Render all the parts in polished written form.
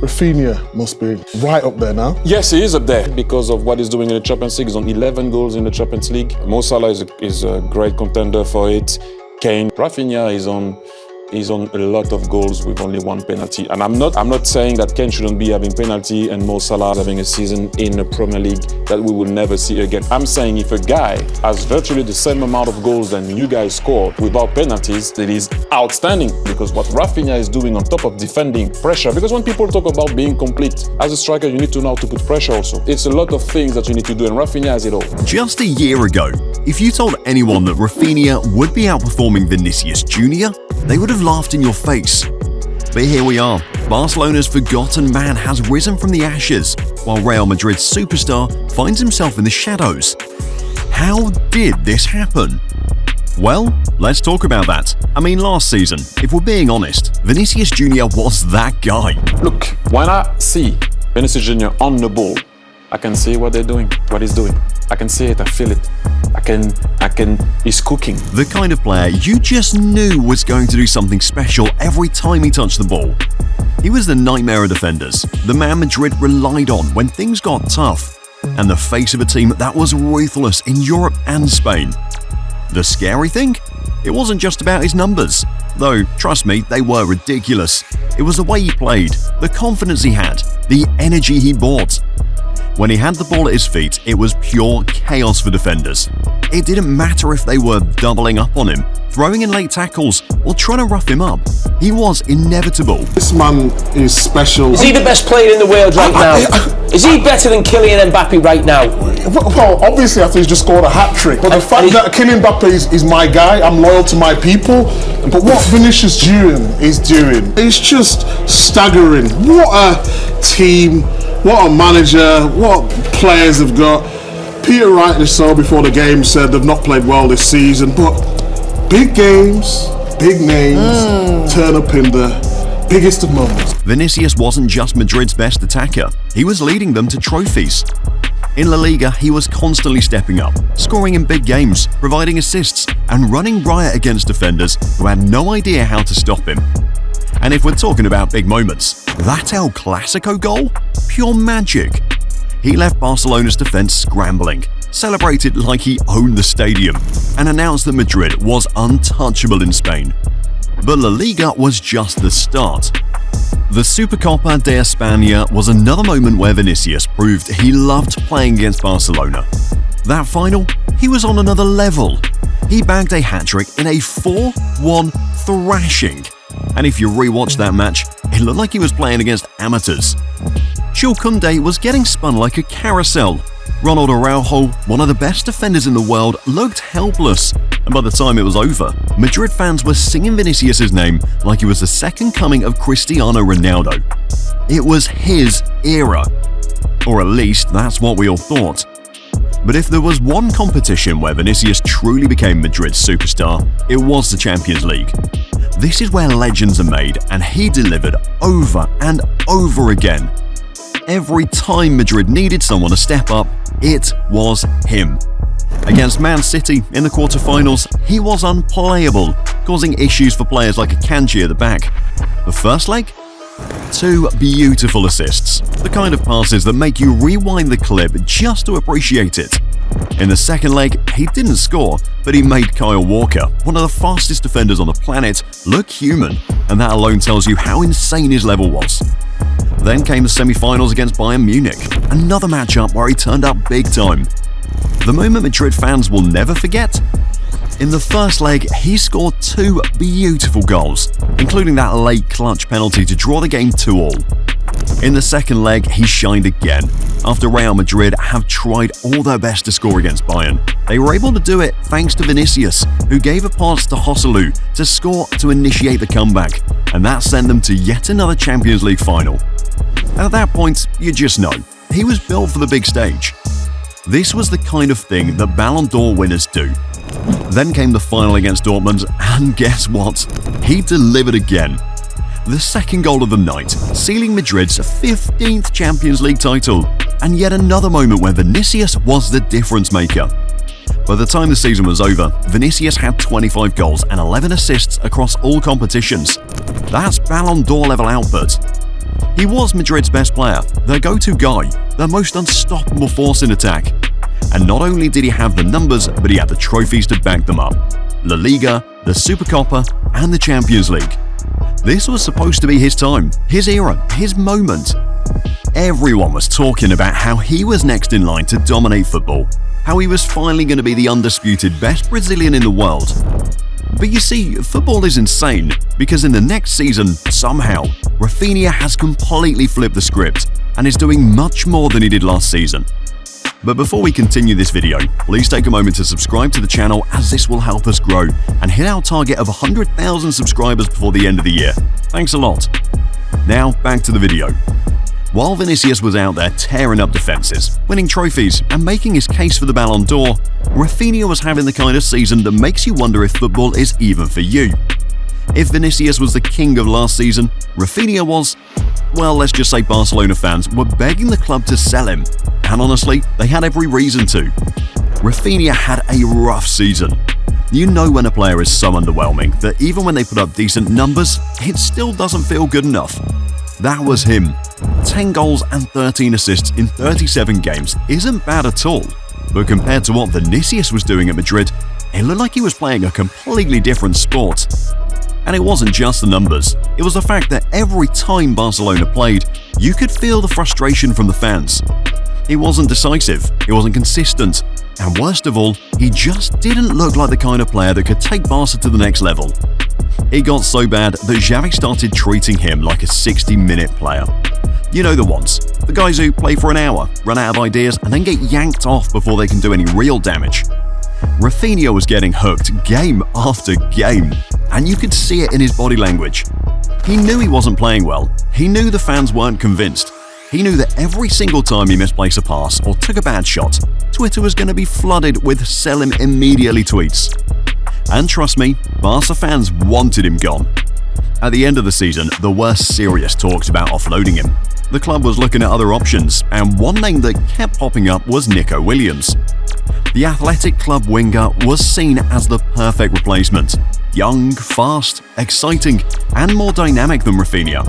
Raphinha must be right up there now. Yes, he is up there because of what he's doing in the Champions League. He's on 11 goals in the Champions League. Mo Salah is a great contender for it. Kane, Raphinha is on a lot of goals with only one penalty. And I'm not saying that Kane shouldn't be having penalty and Mo Salah having a season in the Premier League that we will never see again. I'm saying if a guy has virtually the same amount of goals than you guys scored without penalties, it is outstanding. Because what Raphinha is doing on top of defending pressure, because when people talk about being complete, as a striker you need to know how to put pressure also. It's a lot of things that you need to do and Raphinha has it all. Just a year ago, if you told anyone that Raphinha would be outperforming Vinicius Jr, they would have laughed in your face. But here we are. Barcelona's forgotten man has risen from the ashes, while Real Madrid's superstar finds himself in the shadows. How did this happen? Well, let's talk about that. I mean, last season, if we're being honest, Vinicius Jr was that guy. Look, when I see Vinicius Jr on the ball, I can see what they're doing, what he's doing. I can see it, I feel it. He's cooking. The kind of player you just knew was going to do something special every time he touched the ball. He was the nightmare of defenders, the man Madrid relied on when things got tough, and the face of a team that was ruthless in Europe and Spain. The scary thing? It wasn't just about his numbers, though, trust me, they were ridiculous. It was the way he played, the confidence he had, the energy he brought. When he had the ball at his feet, it was pure chaos for defenders. It didn't matter if they were doubling up on him, throwing in late tackles, or trying to rough him up. He was inevitable. This man is special. Is he the best player in the world right now? Is he better than Kylian Mbappe right now? Well, obviously after he's just scored a hat-trick. But the fact that Kylian Mbappe is my guy, I'm loyal to my people. But what Vinicius Jr is doing, it's just staggering. What a team, what a manager, what players they've got. Peter rightly so before the game said they've not played well this season, but big games, big names, turn up in the biggest of moments. Vinicius wasn't just Madrid's best attacker, he was leading them to trophies. In La Liga, he was constantly stepping up, scoring in big games, providing assists, and running riot against defenders who had no idea how to stop him. And if we're talking about big moments, that El Clasico goal? Pure magic. He left Barcelona's defense scrambling, celebrated like he owned the stadium, and announced that Madrid was untouchable in Spain. But La Liga was just the start. The Supercopa de España was another moment where Vinicius proved he loved playing against Barcelona. That final, he was on another level. He bagged a hat-trick in a 4-1 thrashing. And if you rewatch that match, it looked like he was playing against amateurs. Jules Koundé was getting spun like a carousel. Ronald Araujo, one of the best defenders in the world, looked helpless. And by the time it was over, Madrid fans were singing Vinicius' name like he was the second coming of Cristiano Ronaldo. It was his era. Or at least, that's what we all thought. But if there was one competition where Vinicius truly became Madrid's superstar, it was the Champions League. This is where legends are made, and he delivered over and over again. Every time Madrid needed someone to step up, it was him. Against Man City in the quarterfinals, he was unplayable, causing issues for players like Akanji at the back. The first leg? 2 beautiful assists, the kind of passes that make you rewind the clip just to appreciate it. In the second leg, he didn't score, but he made Kyle Walker, one of the fastest defenders on the planet, look human, and that alone tells you how insane his level was. Then came the semi-finals against Bayern Munich, another matchup where he turned up big time. The moment Madrid fans will never forget? In the first leg, he scored 2 beautiful goals, including that late clutch penalty to draw the game 2-2. In the second leg, he shined again. After Real Madrid have tried all their best to score against Bayern, they were able to do it thanks to Vinicius, who gave a pass to Joselu to score to initiate the comeback, and that sent them to yet another Champions League final. At that point, you just know, he was built for the big stage. This was the kind of thing that Ballon d'Or winners do. Then came the final against Dortmund, and guess what? He delivered again. The second goal of the night, sealing Madrid's 15th Champions League title, and yet another moment where Vinicius was the difference maker. By the time the season was over, Vinicius had 25 goals and 11 assists across all competitions. That's Ballon d'Or level output. He was Madrid's best player, their go-to guy, their most unstoppable force in attack. And not only did he have the numbers, but he had the trophies to back them up. La Liga, the Supercopa, and the Champions League. This was supposed to be his time, his era, his moment. Everyone was talking about how he was next in line to dominate football, how he was finally going to be the undisputed best Brazilian in the world. But you see, football is insane, because in the next season, somehow, Raphinha has completely flipped the script and is doing much more than he did last season. But before we continue this video, please take a moment to subscribe to the channel, as this will help us grow and hit our target of 100,000 subscribers before the end of the year. Thanks a lot. Now back to the video. While Vinicius was out there tearing up defenses, winning trophies and making his case for the Ballon d'Or, Raphinha was having the kind of season that makes you wonder if football is even for you. If Vinicius was the king of last season, Raphinha was, well, let's just say Barcelona fans were begging the club to sell him. And honestly, they had every reason to. Raphinha had a rough season. You know when a player is so underwhelming that even when they put up decent numbers, it still doesn't feel good enough. That was him. 10 goals and 13 assists in 37 games isn't bad at all. But compared to what Vinicius was doing at Madrid, it looked like he was playing a completely different sport. And it wasn't just the numbers, it was the fact that every time Barcelona played, you could feel the frustration from the fans. He wasn't decisive, he wasn't consistent, and worst of all, he just didn't look like the kind of player that could take Barca to the next level. It got so bad that Xavi started treating him like a 60-minute player. You know the ones, the guys who play for an hour, run out of ideas, and then get yanked off before they can do any real damage. Raphinha was getting hooked game after game, and you could see it in his body language. He knew he wasn't playing well, he knew the fans weren't convinced. He knew that every single time he misplaced a pass or took a bad shot, Twitter was going to be flooded with "sell him immediately" tweets. And trust me, Barca fans wanted him gone. At the end of the season, there were serious talks about offloading him. The club was looking at other options, and one name that kept popping up was Nico Williams. The Athletic Club winger was seen as the perfect replacement. Young, fast, exciting, and more dynamic than Raphinha.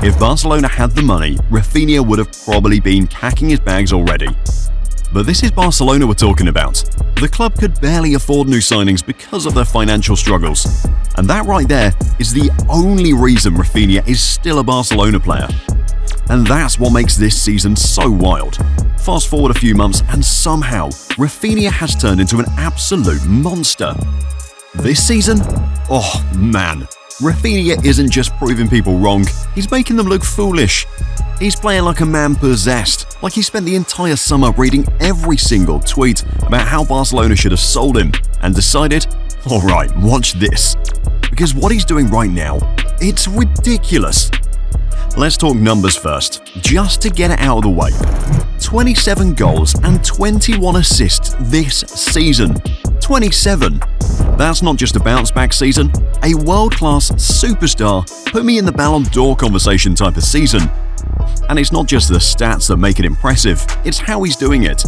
If Barcelona had the money, Raphinha would have probably been packing his bags already. But this is Barcelona we're talking about. The club could barely afford new signings because of their financial struggles. And that right there is the only reason Raphinha is still a Barcelona player. And that's what makes this season so wild. Fast forward a few months and somehow Raphinha has turned into an absolute monster. This season? Oh man, Raphinha isn't just proving people wrong, he's making them look foolish. He's playing like a man possessed, like he spent the entire summer reading every single tweet about how Barcelona should have sold him and decided, alright, watch this. Because what he's doing right now, it's ridiculous. Let's talk numbers first, just to get it out of the way. 27 goals and 21 assists this season. 27! That's not just a bounce-back season, a world-class superstar put me in the Ballon d'Or conversation type of season. And it's not just the stats that make it impressive, it's how he's doing it.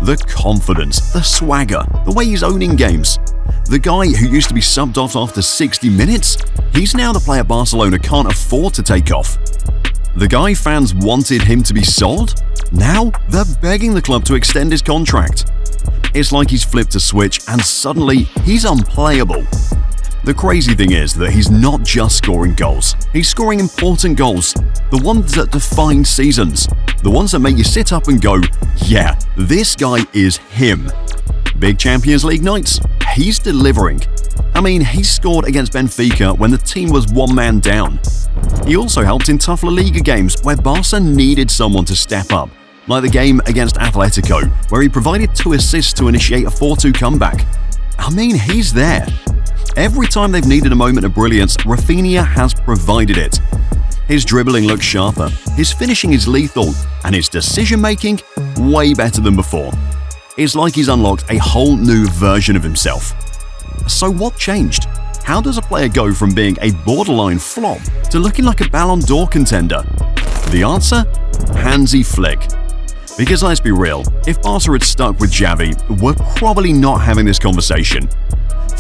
The confidence, the swagger, the way he's owning games. The guy who used to be subbed off after 60 minutes, he's now the player Barcelona can't afford to take off. The guy fans wanted him to be sold, now they're begging the club to extend his contract. It's like he's flipped a switch and suddenly he's unplayable. The crazy thing is that he's not just scoring goals, he's scoring important goals, the ones that define seasons, the ones that make you sit up and go, yeah, this guy is him. Big Champions League nights, he's delivering. I mean, he scored against Benfica when the team was one man down. He also helped in tough La Liga games where Barca needed someone to step up, like the game against Atletico, where he provided 2 assists to initiate a 4-2 comeback. I mean, he's there. Every time they've needed a moment of brilliance, Raphinha has provided it. His dribbling looks sharper, his finishing is lethal, and his decision-making way better than before. It's like he's unlocked a whole new version of himself. So what changed? How does a player go from being a borderline flop to looking like a Ballon d'Or contender? The answer? Hansi Flick. Because let's be real, if Barca had stuck with Xavi, we're probably not having this conversation.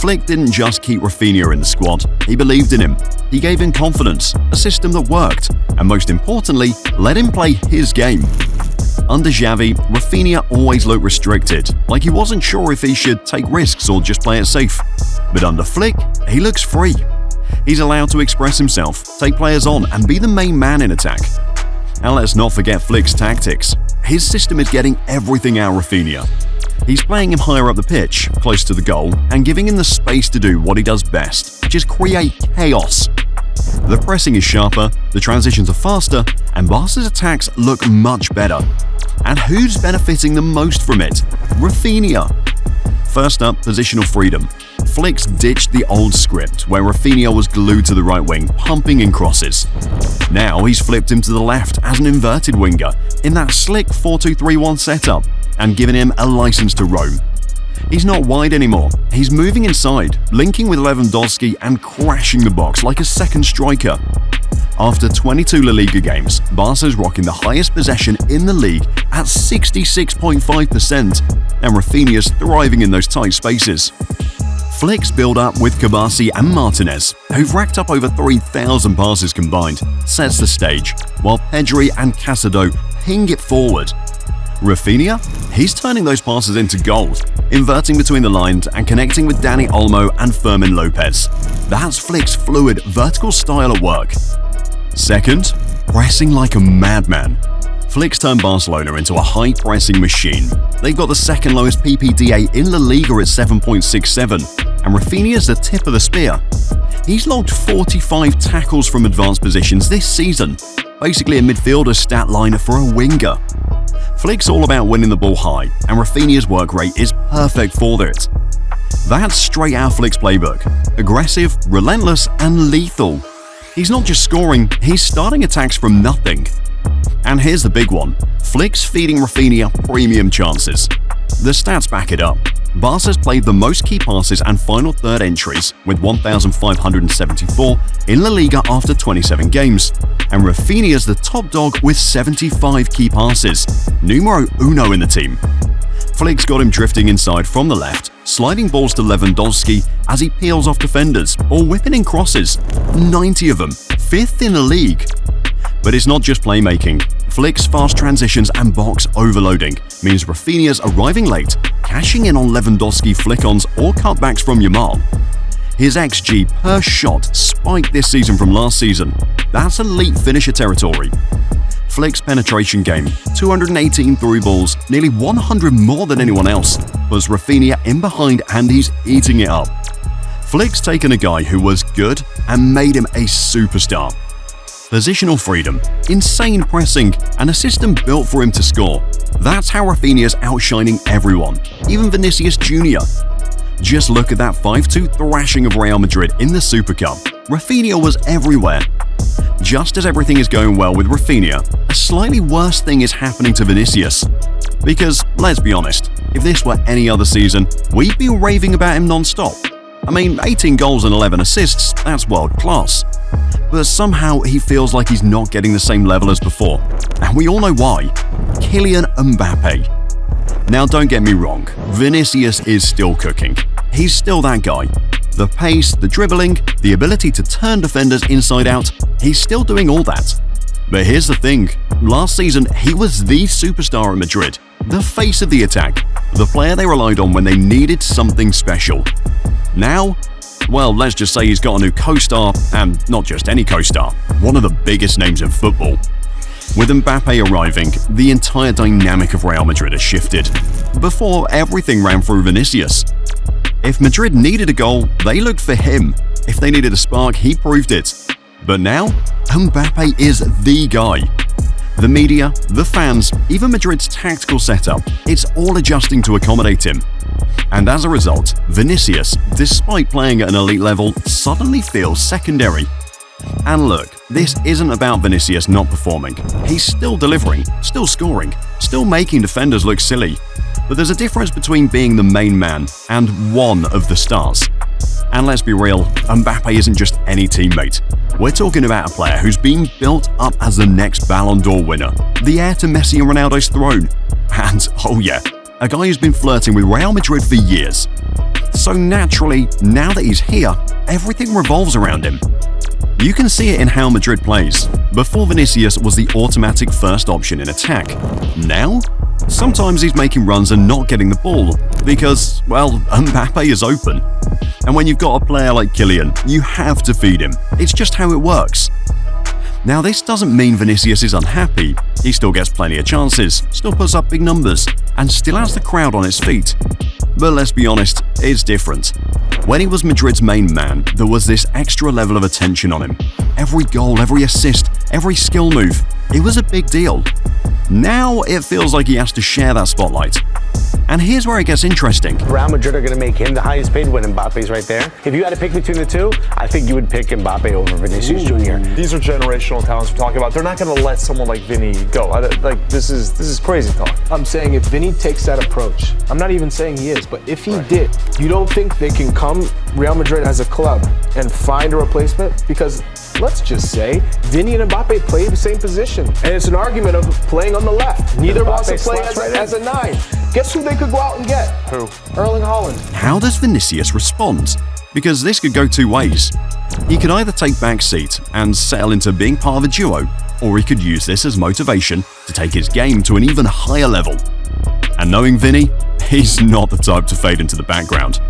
Flick didn't just keep Raphinha in the squad, he believed in him. He gave him confidence, a system that worked, and most importantly, let him play his game. Under Xavi, Raphinha always looked restricted, like he wasn't sure if he should take risks or just play it safe. But under Flick, he looks free. He's allowed to express himself, take players on, and be the main man in attack. And let's not forget Flick's tactics. His system is getting everything out of Raphinha. He's playing him higher up the pitch, close to the goal, and giving him the space to do what he does best, which is create chaos. The pressing is sharper, the transitions are faster, and Barca's attacks look much better. And who's benefiting the most from it? Raphinha. First up, positional freedom. Flick's ditched the old script where Raphinha was glued to the right wing, pumping in crosses. Now he's flipped him to the left as an inverted winger in that slick 4-2-3-1 setup and given him a license to roam. He's not wide anymore, he's moving inside, linking with Lewandowski and crashing the box like a second striker. After 22 La Liga games, Barca's rocking the highest possession in the league at 66.5%, and Raphinha's thriving in those tight spaces. Flick's build-up with Kabasi and Martinez, who've racked up over 3,000 passes combined, sets the stage, while Pedri and Casado ping it forward. Raphinha? He's turning those passes into goals, inverting between the lines and connecting with Dani Olmo and Fermin Lopez. That's Flick's fluid, vertical style at work. Second, pressing like a madman. Flick's turned Barcelona into a high-pressing machine. They've got the second lowest PPDA in La Liga at 7.67, and Raphinha's the tip of the spear. He's logged 45 tackles from advanced positions this season, basically a midfielder's stat line for a winger. Flick's all about winning the ball high, and Raphinha's work rate is perfect for it. That's straight out Flick's playbook. Aggressive, relentless, and lethal. He's not just scoring, he's starting attacks from nothing. And here's the big one. Flick's feeding Raphinha premium chances. The stats back it up. Barca's played the most key passes and final third entries with 1,574 in La Liga after 27 games, and Raphinha's the top dog with 75 key passes, numero uno in the team. Flick's got him drifting inside from the left, sliding balls to Lewandowski as he peels off defenders or whipping in crosses, 90 of them, 5th in the league. But it's not just playmaking. Flick's fast transitions and box overloading means Raphinha's arriving late, cashing in on Lewandowski flick-ons or cutbacks from Yamal. His XG per shot spiked this season from last season. That's elite finisher territory. Flick's penetration game, 218 through balls, nearly 100 more than anyone else, puts Raphinha in behind and he's eating it up. Flick's taken a guy who was good and made him a superstar. Positional freedom, insane pressing, and a system built for him to score. That's how Raphinha's outshining everyone, even Vinicius Jr. Just look at that 5-2 thrashing of Real Madrid in the Super Cup. Raphinha was everywhere. Just as everything is going well with Raphinha, a slightly worse thing is happening to Vinicius. Because, let's be honest, if this were any other season, we'd be raving about him non-stop. I mean, 18 goals and 11 assists, that's world class. But somehow he feels like he's not getting the same level as before. And we all know why. Kylian Mbappe. Now don't get me wrong, Vinicius is still cooking. He's still that guy. The pace, the dribbling, the ability to turn defenders inside out, he's still doing all that. But here's the thing, last season he was the superstar at Madrid, the face of the attack, the player they relied on when they needed something special. Now, well, let's just say he's got a new co-star, and not just any co-star, one of the biggest names in football. With Mbappe arriving, the entire dynamic of Real Madrid has shifted. Before, everything ran through Vinicius. If Madrid needed a goal, they looked for him. If they needed a spark, he proved it. But now, Mbappe is the guy. The media, the fans, even Madrid's tactical setup, it's all adjusting to accommodate him. And as a result, Vinicius, despite playing at an elite level, suddenly feels secondary. And look, this isn't about Vinicius not performing. He's still delivering, still scoring, still making defenders look silly. But there's a difference between being the main man and one of the stars. And let's be real, Mbappe isn't just any teammate. We're talking about a player who's been built up as the next Ballon d'Or winner, the heir to Messi and Ronaldo's throne. And, oh yeah, a guy who's been flirting with Real Madrid for years. So naturally, now that he's here, everything revolves around him. You can see it in how Madrid plays. Before, Vinicius was the automatic first option in attack. Now, sometimes he's making runs and not getting the ball because, well, Mbappe is open. And when you've got a player like Kylian, you have to feed him. It's just how it works. Now, this doesn't mean Vinicius is unhappy. He still gets plenty of chances, still puts up big numbers, and still has the crowd on his feet. But let's be honest, it's different. When he was Madrid's main man, there was this extra level of attention on him. Every goal, every assist, every skill move, it was a big deal. Now it feels like he has to share that spotlight. And here's where it gets interesting. Real Madrid are going to make him the highest paid when Mbappe's right there. If you had to pick between the two, I think you would pick Mbappe over Vinicius Jr. These are generational talents we're talking about. They're not going to let someone like Vinny go. This is crazy talk. I'm saying if Vinny takes that approach, I'm not even saying he is, but if he did, you don't think they can come Real Madrid as a club and find a replacement? Because let's just say Vinny and Mbappe play the same position, and it's an argument of playing on the left. Neither wants to play as a 9. Guess who they could go out and get? Who? Erling Haaland. How does Vinicius respond? Because this could go two ways. He could either take back seat and settle into being part of a duo, or he could use this as motivation to take his game to an even higher level. And knowing Vinny, he's not the type to fade into the background.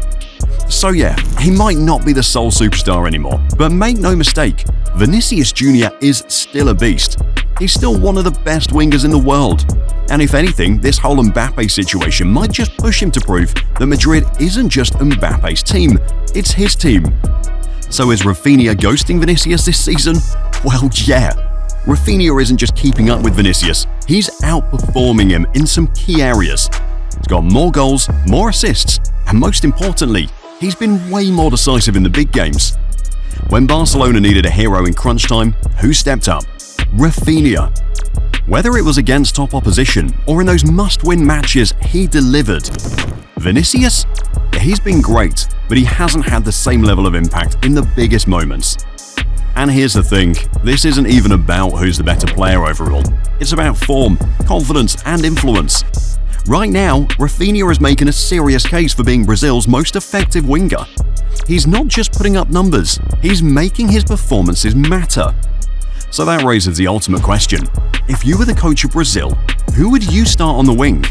So yeah, he might not be the sole superstar anymore, but make no mistake, Vinicius Jr is still a beast. He's still one of the best wingers in the world. And if anything, this whole Mbappe situation might just push him to prove that Madrid isn't just Mbappe's team, it's his team. So is Raphinha ghosting Vinicius this season? Well, yeah. Raphinha isn't just keeping up with Vinicius, he's outperforming him in some key areas. He's got more goals, more assists, and most importantly, he's been way more decisive in the big games. When Barcelona needed a hero in crunch time, who stepped up? Raphinha. Whether it was against top opposition or in those must-win matches, he delivered. Vinicius? He's been great, but he hasn't had the same level of impact in the biggest moments. And here's the thing, this isn't even about who's the better player overall. It's about form, confidence, and influence. Right now, Raphinha is making a serious case for being Brazil's most effective winger. He's not just putting up numbers, he's making his performances matter. So that raises the ultimate question. If you were the coach of Brazil, who would you start on the wing?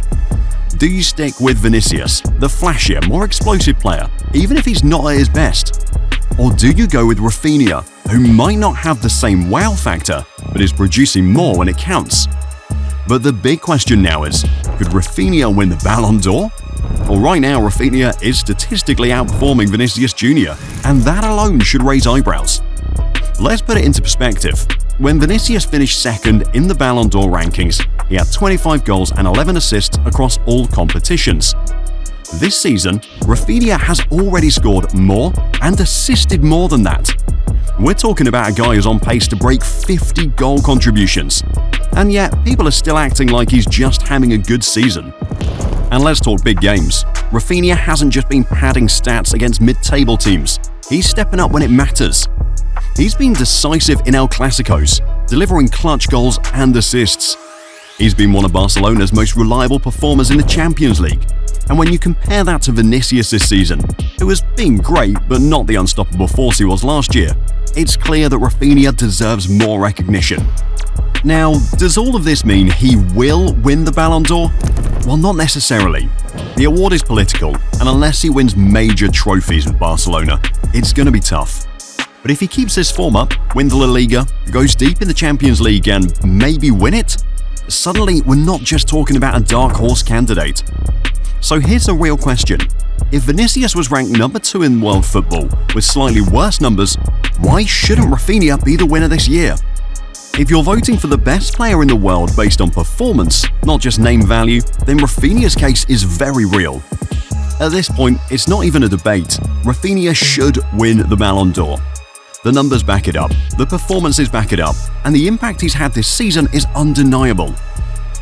Do you stick with Vinicius, the flashier, more explosive player, even if he's not at his best? Or do you go with Raphinha, who might not have the same wow factor, but is producing more when it counts? But the big question now is, could Raphinha win the Ballon d'Or? Well, right now, Raphinha is statistically outperforming Vinicius Jr, and that alone should raise eyebrows. Let's put it into perspective. When Vinicius finished second in the Ballon d'Or rankings, he had 25 goals and 11 assists across all competitions. This season, Raphinha has already scored more and assisted more than that. We're talking about a guy who's on pace to break 50 goal contributions. And yet, people are still acting like he's just having a good season. And let's talk big games. Raphinha hasn't just been padding stats against mid-table teams. He's stepping up when it matters. He's been decisive in El Clasicos, delivering clutch goals and assists. He's been one of Barcelona's most reliable performers in the Champions League. And when you compare that to Vinicius this season, who has been great but not the unstoppable force he was last year, it's clear that Raphinha deserves more recognition. Now, does all of this mean he will win the Ballon d'Or? Well, not necessarily. The award is political, and unless he wins major trophies with Barcelona, it's going to be tough. But if he keeps this form up, win the La Liga, goes deep in the Champions League and maybe win it, suddenly we're not just talking about a dark horse candidate. So here's the real question. If Vinicius was ranked number 2 in world football with slightly worse numbers, why shouldn't Raphinha be the winner this year? If you're voting for the best player in the world based on performance, not just name value, then Raphinha's case is very real. At this point, it's not even a debate. Raphinha should win the Ballon d'Or. The numbers back it up, the performances back it up, and the impact he's had this season is undeniable.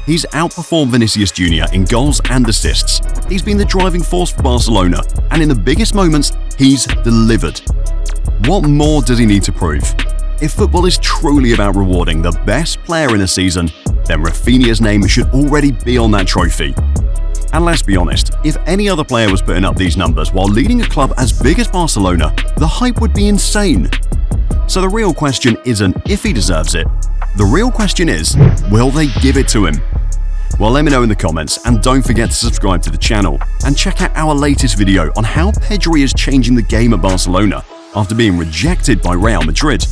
He's outperformed Vinicius Jr in goals and assists. He's been the driving force for Barcelona, and in the biggest moments, he's delivered. What more does he need to prove? If football is truly about rewarding the best player in a season, then Raphinha's name should already be on that trophy. And let's be honest, if any other player was putting up these numbers while leading a club as big as Barcelona, the hype would be insane. So the real question isn't if he deserves it. The real question is, will they give it to him? Well, let me know in the comments, and don't forget to subscribe to the channel and check out our latest video on how Pedri is changing the game at Barcelona after being rejected by Real Madrid.